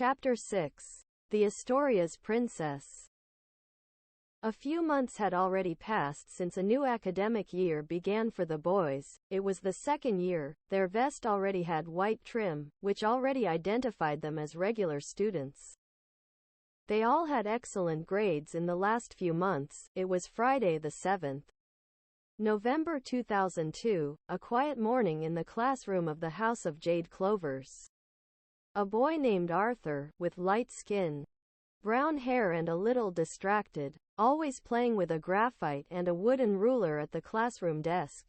Chapter 6. The Astorias Princess. A few months had already passed since a new academic year began for the boys. It was the second year. Their vest already had white trim, which already identified them as regular students. They all had excellent grades in the last few months. It was Friday the 7th. November 2002, a quiet morning in the classroom of the House of Jade Clovers. A boy named Arthur, with light skin, brown hair and a little distracted, always playing with a graphite and a wooden ruler at the classroom desk,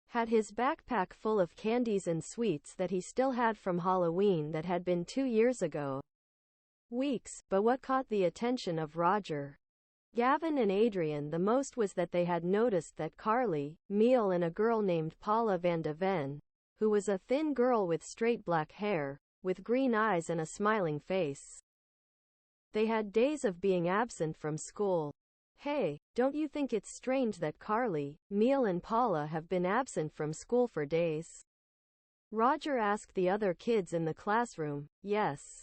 had his backpack full of candies and sweets that he still had from Halloween that had been 2 years ago. But what caught the attention of Roger, Gavin and Adrian the most was that they had noticed that Carly, Miel and a girl named Paula van de Ven, who was a thin girl with straight black hair, with green eyes and a smiling face. They had days of being absent from school. Hey, don't you think it's strange that Carly, Miel and Paula have been absent from school for days? Roger asked the other kids in the classroom. Yes.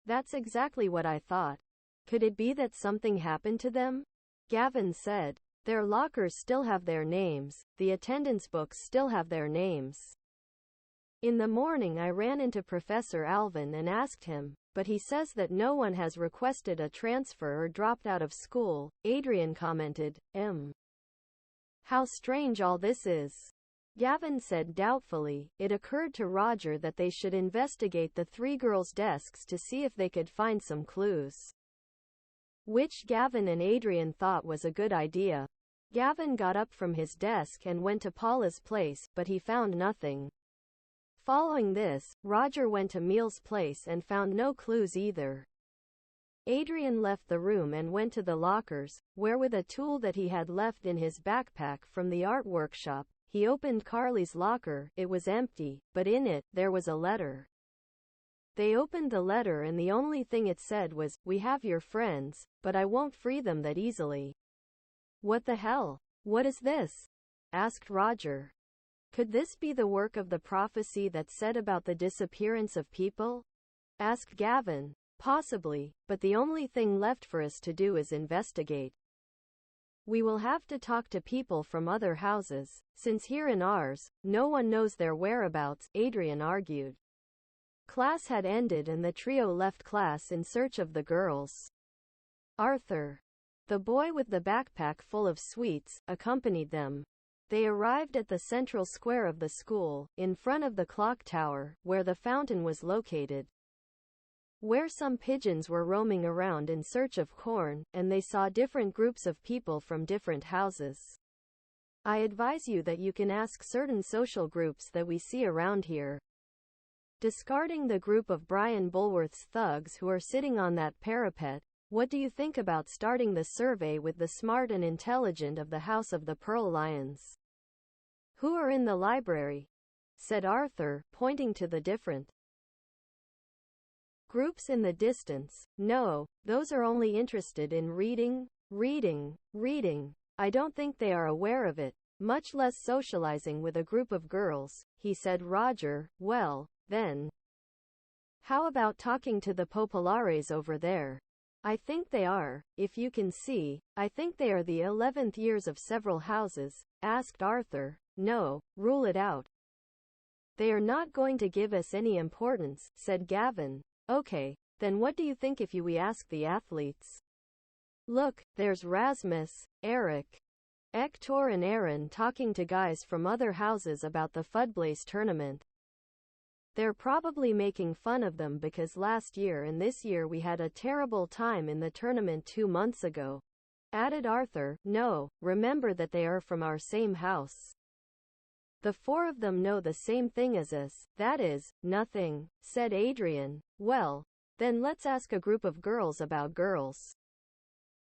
That's exactly what I thought. Could it be that something happened to them? Gavin said. Their lockers still have their names. The attendance books still have their names. In the morning I ran into Professor Alvin and asked him, but he says that no one has requested a transfer or dropped out of school. Adrian commented. How strange all this is. Gavin said doubtfully. It occurred to Roger that they should investigate the 3 girls' desks to see if they could find some clues, which Gavin and Adrian thought was a good idea. Gavin got up from his desk and went to Paula's place, but he found nothing. Following this, Roger went to Miel's place and found no clues either. Adrian left the room and went to the lockers, where with a tool that he had left in his backpack from the art workshop, he opened Carly's locker. It was empty, but in it, there was a letter. They opened the letter and the only thing it said was, "We have your friends, but I won't free them that easily." What the hell? What is this? Asked Roger. Could this be the work of the prophecy that said about the disappearance of people? Asked Gavin. Possibly, but the only thing left for us to do is investigate. We will have to talk to people from other houses, since here in ours, no one knows their whereabouts, Adrian argued. Class had ended and the trio left class in search of the girls. Arthur, the boy with the backpack full of sweets, accompanied them. They arrived at the central square of the school, in front of the clock tower, where the fountain was located, where some pigeons were roaming around in search of corn, and they saw different groups of people from different houses. I advise you that you can ask certain social groups that we see around here. Discarding the group of Brian Bulworth's thugs who are sitting on that parapet, what do you think about starting the survey with the smart and intelligent of the House of the Pearl Lions, who are in the library? Said Arthur, pointing to the different groups in the distance. No, those are only interested in reading. I don't think they are aware of it, much less socializing with a group of girls, he said. Roger, well, then, how about talking to the populares over there? I think they are, if you can see. I think they are the 11th years of several houses. Asked Arthur. No, rule it out. They are not going to give us any importance, said Gavin. Okay, then what do you think if we ask the athletes? Look, there's Rasmus, Eric, Hector and Aaron talking to guys from other houses about the Fudblaze tournament. They're probably making fun of them because last year and this year we had a terrible time in the tournament 2 months ago. Added Arthur. No, remember that they are from our same house. The 4 of them know the same thing as us. That is, nothing, said Adrian. Well, then let's ask a group of girls about girls.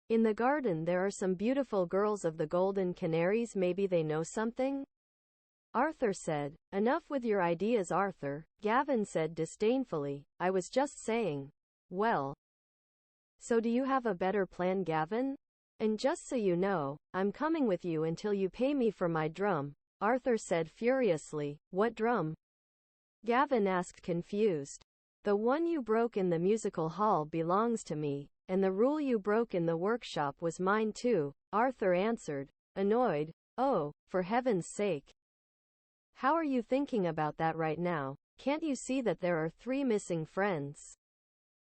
In the garden there are some beautiful girls of the Golden Canaries. Maybe they know something? Arthur said. Enough with your ideas, Arthur, Gavin said disdainfully. I was just saying. Well, so do you have a better plan, Gavin? And just so you know, I'm coming with you until you pay me for my drum, Arthur said furiously. What drum? Gavin asked, confused. The one you broke in the musical hall belongs to me, and the rule you broke in the workshop was mine too, Arthur answered, annoyed. Oh, for heaven's sake. How are you thinking about that right now? Can't you see that there are 3 missing friends?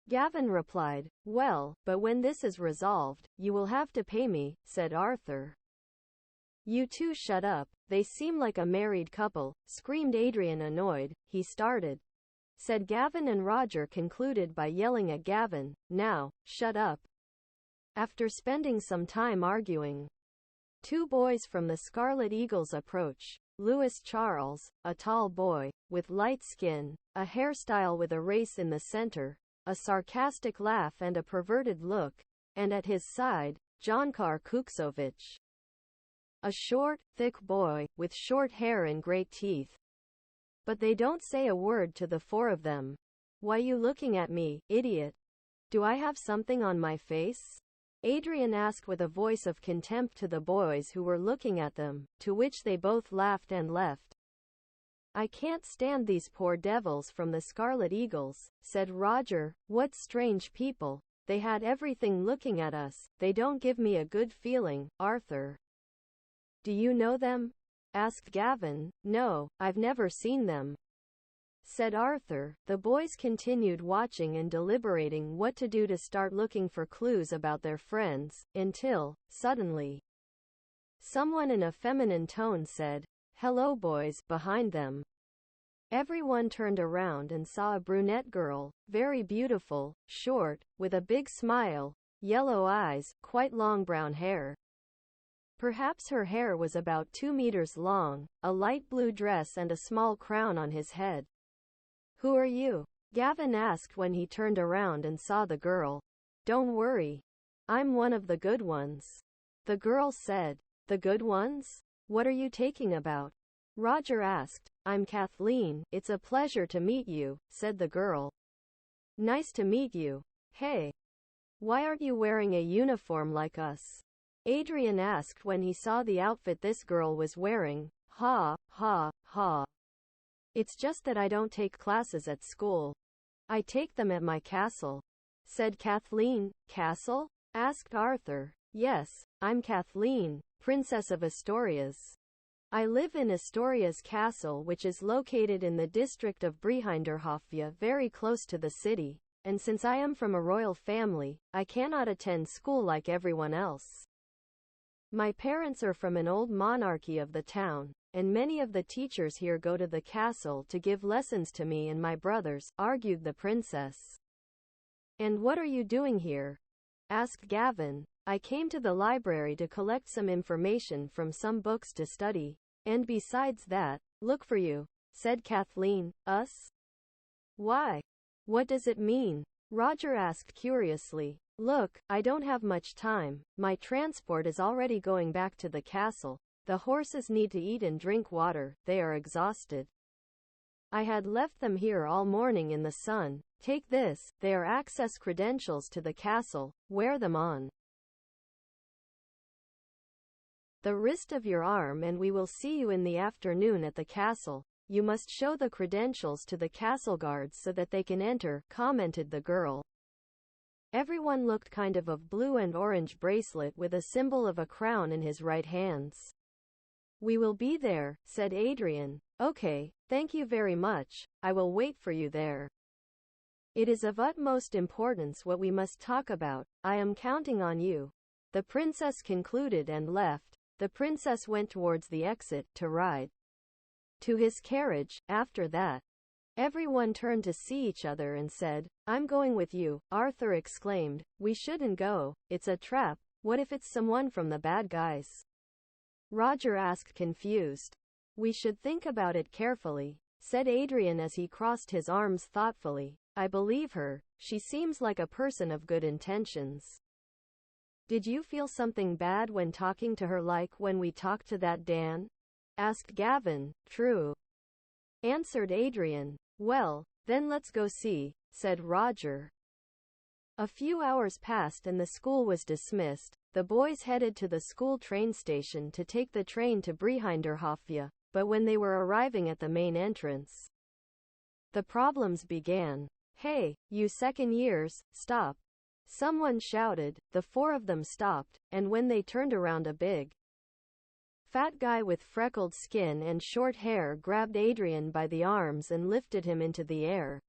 Gavin replied, well, but when this is resolved, you will have to pay me, said Arthur. You two shut up, they seem like a married couple, screamed Adrian annoyed. He started, said Gavin, and Roger concluded by yelling at Gavin, now, shut up. After spending some time arguing, 2 boys from the Scarlet Eagles approach. Louis Charles, a tall boy, with light skin, a hairstyle with a race in the center, a sarcastic laugh and a perverted look, and at his side, Jonkar Kuksovich, a short, thick boy, with short hair and great teeth. But they don't say a word to the 4 of them. Why you looking at me, idiot? Do I have something on my face? Adrian asked with a voice of contempt to the boys who were looking at them, to which they both laughed and left. I can't stand these poor devils from the Scarlet Eagles, said Roger. What strange people. They had everything looking at us. They don't give me a good feeling, Arthur. Do you know them? Asked Gavin. No, I've never seen them, said Arthur. The boys continued watching and deliberating what to do to start looking for clues about their friends, until, suddenly, someone in a feminine tone said, hello boys, behind them. Everyone turned around and saw a brunette girl, very beautiful, short, with a big smile, yellow eyes, quite long brown hair. Perhaps her hair was about 2 meters long, a light blue dress and a small crown on his head. Who are you? Gavin asked when he turned around and saw the girl. Don't worry. I'm one of the good ones, the girl said. The good ones? What are you taking about? Roger asked. I'm Kathleen. It's a pleasure to meet you, said the girl. Nice to meet you. Hey. Why aren't you wearing a uniform like us? Adrian asked when he saw the outfit this girl was wearing. Ha, ha, ha. It's just that I don't take classes at school. I take them at my castle, said Kathleen. Castle? Asked Arthur. Yes, I'm Kathleen, Princess of Astorias. I live in Astorias Castle, which is located in the district of Brehindorhofia, very close to the city, and since I am from a royal family, I cannot attend school like everyone else. My parents are from an old monarchy of the town, and many of the teachers here go to the castle to give lessons to me and my brothers, argued the princess. And what are you doing here? Asked Gavin. I came to the library to collect some information from some books to study, and besides that, look for you, said Kathleen. Us? Why? What does it mean? Roger asked curiously. Look, I don't have much time. My transport is already going back to the castle. The horses need to eat and drink water. They are exhausted. I had left them here all morning in the sun. Take this. They are access credentials to the castle. Wear them on the wrist of your arm and we will see you in the afternoon at the castle. You must show the credentials to the castle guards so that they can enter, commented the girl. Everyone looked kind of blue and orange bracelet with a symbol of a crown in his right hands. We will be there, said Adrian. Okay, thank you very much. I will wait for you there. It is of utmost importance what we must talk about. I am counting on you. The princess concluded and left. The princess went towards the exit to ride to his carriage. After that, everyone turned to see each other and said, I'm going with you. Arthur exclaimed, we shouldn't go. It's a trap. What if it's someone from the bad guys? Roger asked confused. We should think about it carefully, said Adrian as he crossed his arms thoughtfully. I believe her. She seems like a person of good intentions. Did you feel something bad when talking to her like when we talked to that Dan? Asked Gavin. True, answered Adrian. Well, then let's go see, said Roger. A few hours passed and the school was dismissed. The boys headed to the school train station to take the train to Brehindorhofia, but when they were arriving at the main entrance, the problems began. Hey, you second years, stop. Someone shouted. The four of them stopped, and when they turned around, a big, fat guy with freckled skin and short hair grabbed Adrian by the arms and lifted him into the air.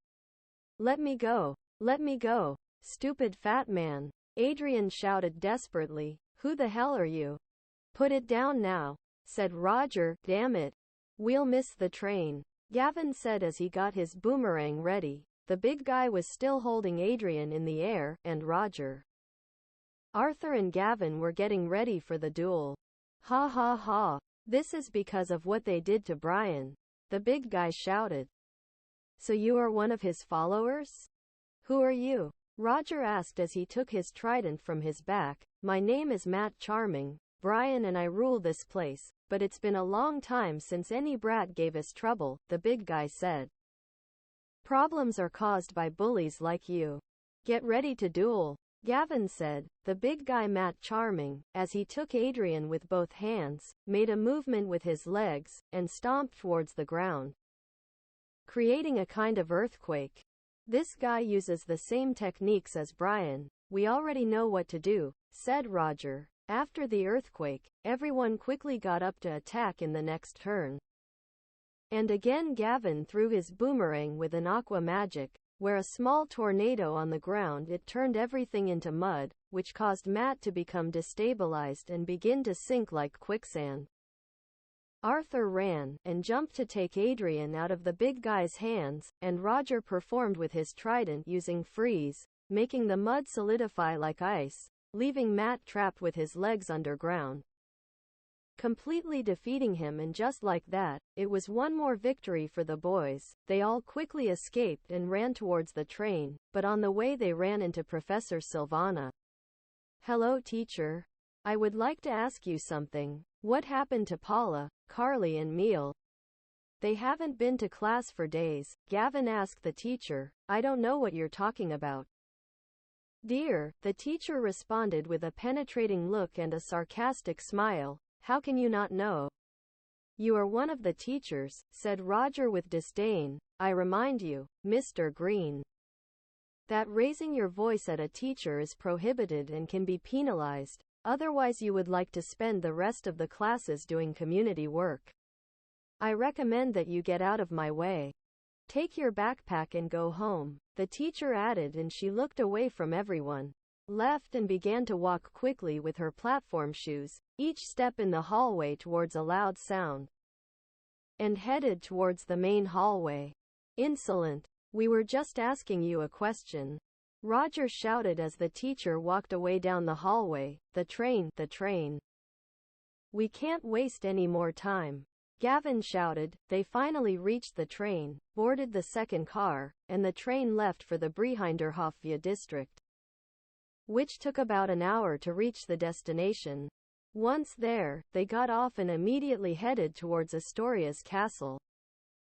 Let me go. Let me go. Stupid fat man. Adrian shouted desperately. Who the hell are you? Put it down now, said Roger. Damn it. We'll miss the train, Gavin said as he got his boomerang ready. The big guy was still holding Adrian in the air, and Roger, Arthur and Gavin were getting ready for the duel. Ha ha ha. This is because of what they did to Brian, the big guy shouted. So you are one of his followers? Who are you? Roger asked as he took his trident from his back. My name is Matt Charming. Brian and I rule this place, but it's been a long time since any brat gave us trouble, the big guy said. Problems are caused by bullies like you. Get ready to duel, Gavin said. The big guy Matt Charming, as he took Adrian with both hands, made a movement with his legs, and stomped towards the ground, creating a kind of earthquake. This guy uses the same techniques as Brian. We already know what to do, said Roger. After the earthquake, everyone quickly got up to attack in the next turn. And again Gavin threw his boomerang with an aqua magic, where a small tornado on the ground. It turned everything into mud, which caused Matt to become destabilized and begin to sink like quicksand. Arthur ran and jumped to take Adrian out of the big guy's hands, and Roger performed with his trident using freeze, making the mud solidify like ice, leaving Matt trapped with his legs underground, completely defeating him. And just like that, it was one more victory for the boys. They all quickly escaped and ran towards the train, but on the way they ran into Professor Silvana. Hello, teacher. I would like to ask you something. What happened to Paula, Carly and Neil? They haven't been to class for days, Gavin asked the teacher. I don't know what you're talking about, dear, the teacher responded with a penetrating look and a sarcastic smile. How can you not know? You are one of the teachers, said Roger with disdain. I remind you, Mr. Green, that raising your voice at a teacher is prohibited and can be penalized. Otherwise you would like to spend the rest of the classes doing community work. I recommend that you get out of my way. Take your backpack and go home, the teacher added, and she looked away from everyone, left and began to walk quickly with her platform shoes, each step in the hallway towards a loud sound, and headed towards the main hallway. Insolent. We were just asking you a question, Roger shouted as the teacher walked away down the hallway. The train. We can't waste any more time, Gavin shouted. They finally reached the train, boarded the second car, and the train left for the Brehindorhofvia district, which took about an hour to reach the destination. Once there, they got off and immediately headed towards Astorias castle.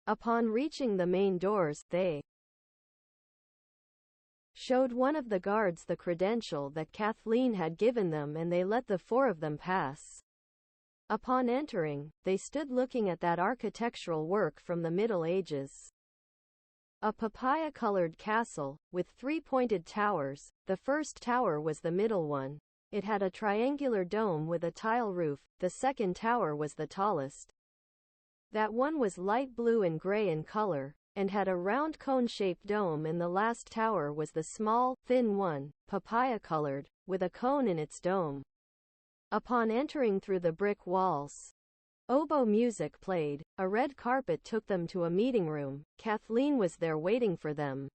Upon reaching the main doors, they showed one of the guards the credential that Kathleen had given them, and they let the four of them pass. Upon entering, they stood looking at that architectural work from the Middle Ages. A papaya-colored castle, with three pointed towers. The first tower was the middle one. It had a triangular dome with a tile roof. The second tower was the tallest. That one was light blue and gray in color, and had a round cone-shaped dome, and the last tower was the small, thin one, papaya-colored, with a cone in its dome. Upon entering through the brick walls, oboe music played. A red carpet took them to a meeting room. Kathleen was there waiting for them.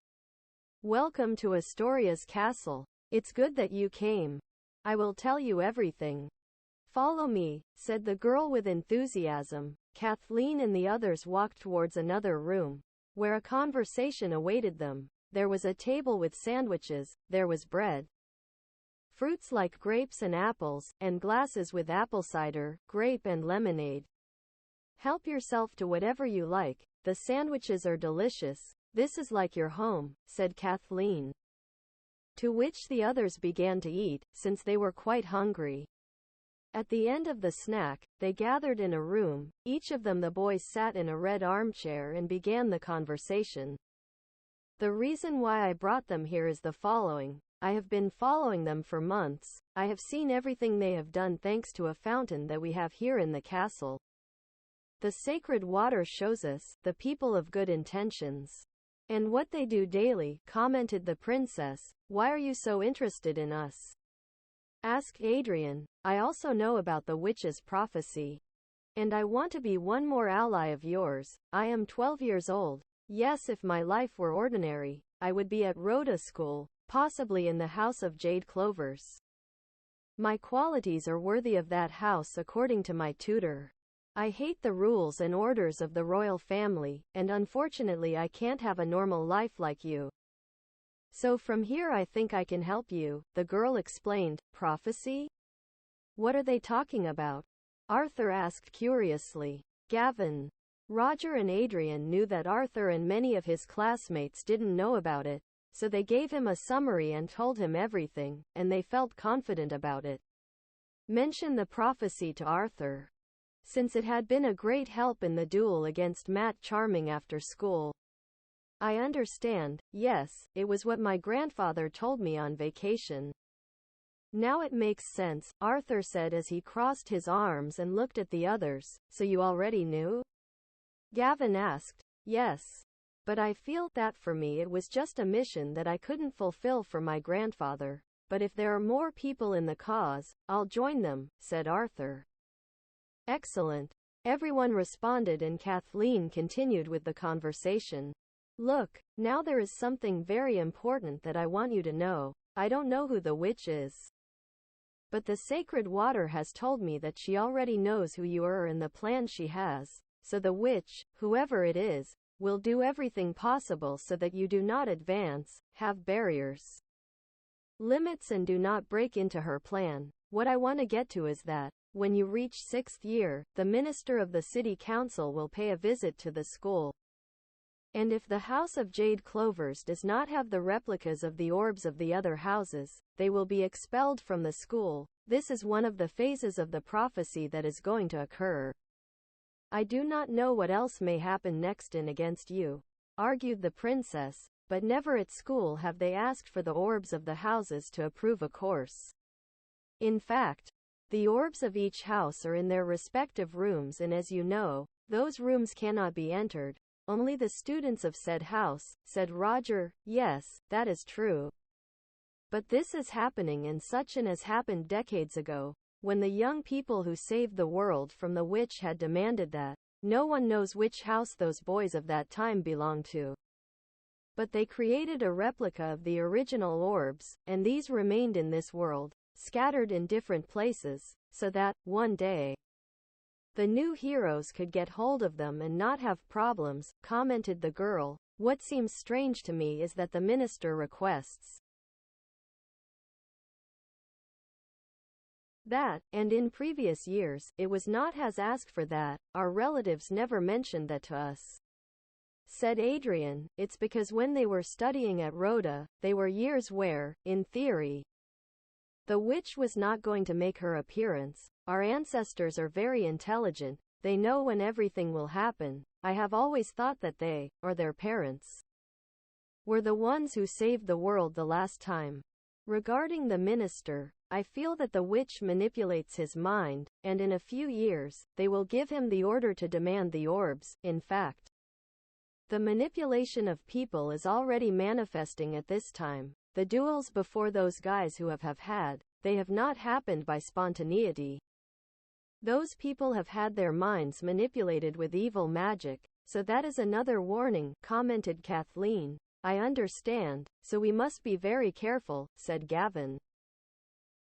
Welcome to Astorias Castle. It's good that you came. I will tell you everything. Follow me, said the girl with enthusiasm. Kathleen and the others walked towards another room, where a conversation awaited them. There was a table with sandwiches, there was bread, fruits like grapes and apples, and glasses with apple cider, grape and lemonade. Help yourself to whatever you like. The sandwiches are delicious. This is like your home, said Kathleen. To which the others began to eat, since they were quite hungry. At the end of the snack, they gathered in a room. Each of them, the boys, sat in a red armchair and began the conversation. The reason why I brought them here is the following. I have been following them for months. I have seen everything they have done thanks to a fountain that we have here in the castle. The sacred water shows us, the people of good intentions, and what they do daily, commented the princess. Why are you so interested in us? Asked Adrian. I also know about the witch's prophecy, and I want to be one more ally of yours. I am 12 years old. Yes, if my life were ordinary, I would be at Rhoda School, possibly in the House of Jade Clovers. My qualities are worthy of that house according to my tutor. I hate the rules and orders of the royal family, and unfortunately I can't have a normal life like you. So from here I think I can help you, the girl explained. Prophecy? What are they talking about? Arthur asked curiously. Gavin. Roger and Adrian knew that Arthur and many of his classmates didn't know about it, so they gave him a summary and told him everything, and they felt confident about it. Mention the prophecy to Arthur, since it had been a great help in the duel against Matt Charming after school. I understand. Yes, it was what my grandfather told me on vacation. Now it makes sense, Arthur said as he crossed his arms and looked at the others. So you already knew? Gavin asked. Yes. But I feel that for me it was just a mission that I couldn't fulfill for my grandfather. But if there are more people in the cause, I'll join them, said Arthur. Excellent. Everyone responded and Kathleen continued with the conversation. Look, now there is something very important that I want you to know. I don't know who the witch is, but the sacred water has told me that she already knows who you are and the plan she has. So the witch, whoever it is, will do everything possible so that you do not advance, have barriers, limits and do not break into her plan. What I want to get to is that, when you reach 6th year, the minister of the city council will pay a visit to the school. And if the House of Jade Clovers does not have the replicas of the orbs of the other houses, they will be expelled from the school. This is one of the phases of the prophecy that is going to occur. I do not know what else may happen next in against you, argued the princess, but never at school have they asked for the orbs of the houses to approve a course. In fact, the orbs of each house are in their respective rooms, and as you know, those rooms cannot be entered. Only the students of said house, said Roger. Yes, that is true. But this is happening and such and has happened decades ago, when the young people who saved the world from the witch had demanded that. No one knows which house those boys of that time belonged to. But they created a replica of the original orbs, and these remained in this world, scattered in different places, so that, one day, the new heroes could get hold of them and not have problems, commented the girl. What seems strange to me is that the minister requests that, and in previous years, it was not has asked for that. Our relatives never mentioned that to us, said Adrian. It's because when they were studying at Rhoda, they were years where, in theory, the witch was not going to make her appearance. Our ancestors are very intelligent. They know when everything will happen. I have always thought that they, or their parents, were the ones who saved the world the last time. Regarding the minister, I feel that the witch manipulates his mind, and in a few years, they will give him the order to demand the orbs. In fact, the manipulation of people is already manifesting at this time. The duels before those guys who have had, they have not happened by spontaneity. Those people have had their minds manipulated with evil magic, so that is another warning, commented Kathleen. I understand, so we must be very careful, said Gavin.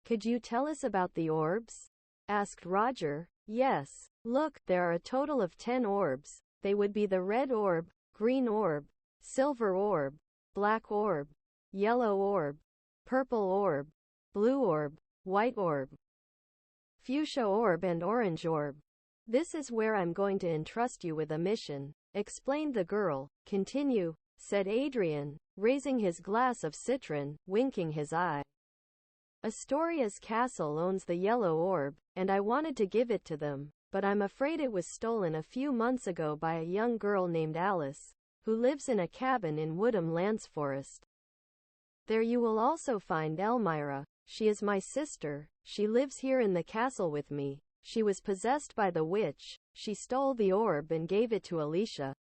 Could you tell us about the orbs? Asked Roger. Yes. Look, there are a total of 10 orbs. They would be the red orb, green orb, silver orb, black orb, yellow orb, purple orb, blue orb, white orb, fuchsia orb and orange orb. This is where I'm going to entrust you with a mission, explained the girl. Continue, said Adrian, raising his glass of citron, winking his eye. Astorias Castle owns the yellow orb, and I wanted to give it to them, but I'm afraid it was stolen a few months ago by a young girl named Alice. who lives in a cabin in Woodham Lance Forest. There you will also find Elmira. She is my sister. She lives here in the castle with me. She was possessed by the witch. She stole the orb and gave it to Alicia,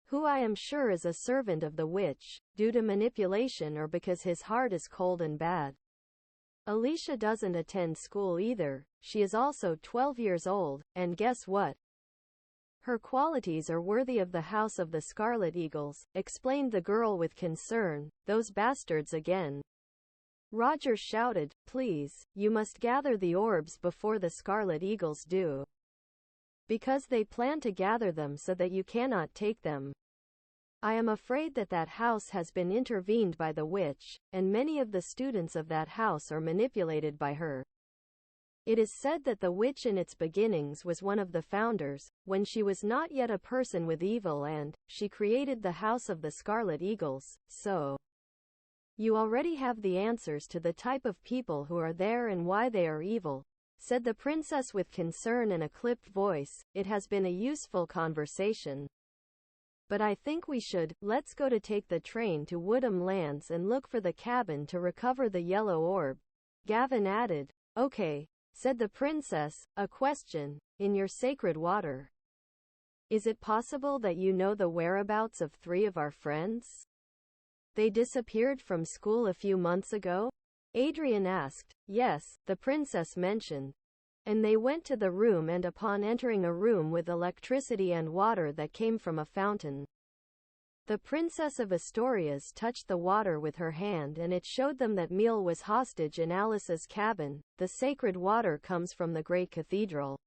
who I am sure is a servant of the witch, due to manipulation or because his heart is cold and bad. Alicia doesn't attend school either. She is also 12 years old, and guess what? Her qualities are worthy of the House of the Scarlet Eagles, explained the girl with concern. Those bastards again. Roger shouted, please, you must gather the orbs before the Scarlet Eagles do. Because they plan to gather them so that you cannot take them. I am afraid that that house has been intervened by the witch, and many of the students of that house are manipulated by her. It is said that the witch in its beginnings was one of the founders, when she was not yet a person with evil, and she created the House of the Scarlet Eagles, so you already have the answers to the type of people who are there and why they are evil, said the princess with concern and a clipped voice. It has been a useful conversation. But I think we should, let's go to take the train to Woodham Lance and look for the cabin to recover the yellow orb. Gavin added. Okay, said the princess. A question. In your sacred water, is it possible that you know the whereabouts of 3 of our friends? They disappeared from school a few months ago? Adrian asked. Yes, the princess mentioned. And they went to the room, and upon entering a room with electricity and water that came from a fountain, the princess of Astorias touched the water with her hand and it showed them that Meal was hostage in Alice's cabin. The sacred water comes from the great cathedral.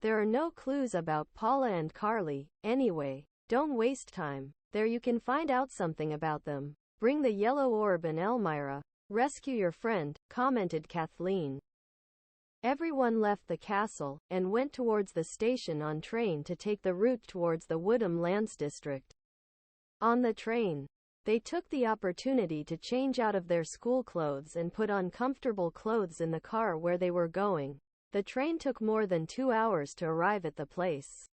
There are no clues about Paula and Carly. Anyway, don't waste time. There you can find out something about them. Bring the yellow orb and Elmira. Rescue your friend, commented Kathleen. Everyone left the castle, and went towards the station on train to take the route towards the Woodham Lance district. On the train, they took the opportunity to change out of their school clothes and put on comfortable clothes in the car where they were going. The train took more than 2 hours to arrive at the place.